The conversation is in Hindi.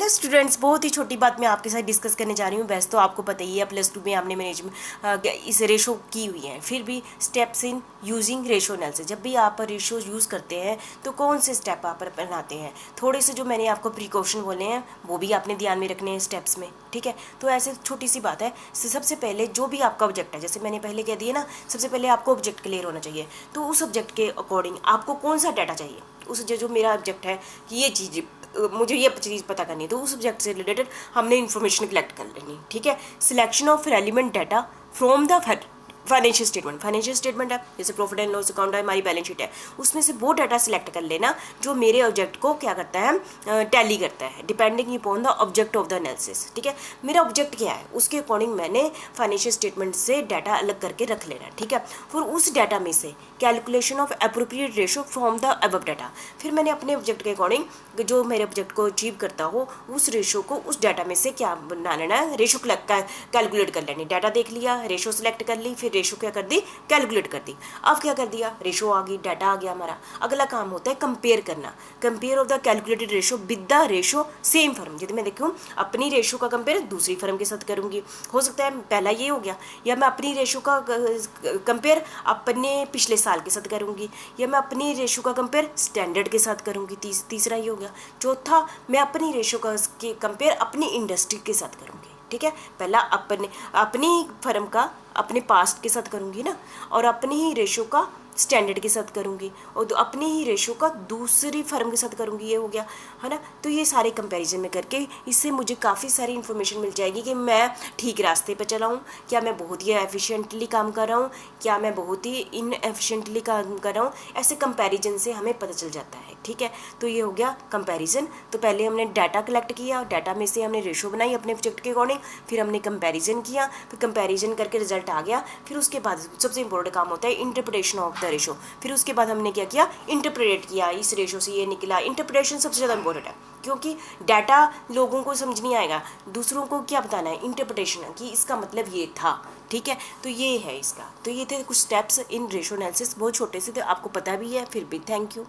हेलो स्टूडेंट्स, बहुत ही छोटी बात मैं आपके साथ डिस्कस करने जा रही हूँ। वैसे तो आपको पता ही है +2 में आपने मैनेजमेंट इस रेशो की हुई है, फिर भी steps in using ratio analysis. जब भी आप रेशो यूज़ करते हैं तो कौन से स्टेप आप बनाते हैं, थोड़े से जो मैंने आपको प्रिकॉशन बोले हैं वो भी आपने ध्यान में रखने हैं स्टेप्स में, ठीक है। तो ऐसे छोटी सी बात है। सबसे पहले जो भी आपका ऑब्जेक्ट है, जैसे मैंने पहले कह दिया ना, सबसे पहले आपको ऑब्जेक्ट क्लियर होना चाहिए। तो उस ऑब्जेक्ट के अकॉर्डिंग आपको कौन सा डाटा चाहिए, उस जो मेरा ऑब्जेक्ट है कि ये चीज़ मुझे ये चीज़ पता करनी है, तो उस सब्जेक्ट से रिलेटेड हमने इन्फॉर्मेशन कलेक्ट कर लेनी, ठीक है। Selection of relevant data from the financial statement है, जैसे प्रॉफिट एंड लॉस अकाउंट है, हमारी बैलेंस शीट है, उसमें से वो डाटा सिलेक्ट कर लेना जो मेरे ऑब्जेक्ट को क्या करता है, टैली करता है, depending upon the object of the analysis, ठीक है। मेरा ऑब्जेक्ट क्या है उसके अकॉर्डिंग मैंने फाइनेंशियल स्टेटमेंट से डाटा अलग करके रख लेना है, ठीक है। फिर उस डाटा में से calculation of appropriate ratio from the above data, फिर मैंने अपने ऑब्जेक्ट के अकॉर्डिंग जो मेरे ऑब्जेक्ट को अचीव करता हो उस रेशो को उस डाटा में से क्या बना लेना है, रेशो कैलकुलेट कर लेनी। डाटा देख लिया, रेशो सेलेक्ट कर ली, फिर रेशो क्या कर दी, कैलकुलेट कर दी। अब क्या कर दिया, रेशो आ गई, डाटा आ गया हमारा। अगला काम होता है कंपेयर करना, compare of the calculated ratio with the ratio same firm. यदि मैं देखूँ अपनी रेशो का कंपेयर दूसरी फर्म के साथ करूँगी, हो सकता है पहला ये हो गया, या मैं अपनी रेशो का कंपेयर अपने पिछले साल के साथ करूँगी, या मैं अपनी रेशो का कंपेयर स्टैंडर्ड के साथ करूँगी, तीसरा ये हो गया। चौथा, मैं अपनी रेशो का कंपेयर अपनी इंडस्ट्री के साथ करूँगी, ठीक है। पहला अपनी फर्म का अपने पास्ट के साथ करूँगी ना, और अपनी ही रेशो का स्टैंडर्ड के साथ करूँगी, और अपनी ही रेशो का दूसरी फर्म के साथ करूँगी, ये हो गया, है ना। तो ये सारे कंपैरिजन में करके इससे मुझे काफ़ी सारी इन्फॉर्मेशन मिल जाएगी कि मैं ठीक रास्ते पर चला हूँ, क्या मैं बहुत ही एफिशिएंटली काम कर रहा हूँ, क्या मैं बहुत ही इनएफिशिएंटली काम कर रहा हूँ। ऐसे कंपैरिजन से हमें पता चल जाता है, ठीक है। तो ये हो गया कंपैरिजन। तो पहले हमने डाटा कलेक्ट किया, डाटा में से हमने रेशो बनाई अपने प्रोजेक्ट के अकॉर्डिंग, फिर हमने कंपैरिजन किया, फिर कंपैरिजन करके रिजल्ट आ गया। फिर उसके बाद सबसे इंपॉर्टेंट काम होता है इंटरप्रिटेशन ऑफ द रेशो। फिर उसके बाद हमने क्या किया, इंटरप्रेट किया, इस रेशो से ये निकला। इंटरप्रिटेशन सबसे ज़्यादा इंपॉर्टेंट है, क्योंकि डाटा लोगों को समझ नहीं आएगा, दूसरों को क्या बताना है, इंटरप्रिटेशन कि इसका मतलब ये था, ठीक है। तो ये है इसका। तो ये थे कुछ स्टेप्स इन रेशो एनालिसिस, बहुत छोटे से थे, आपको पता भी है, फिर भी थैंक यू।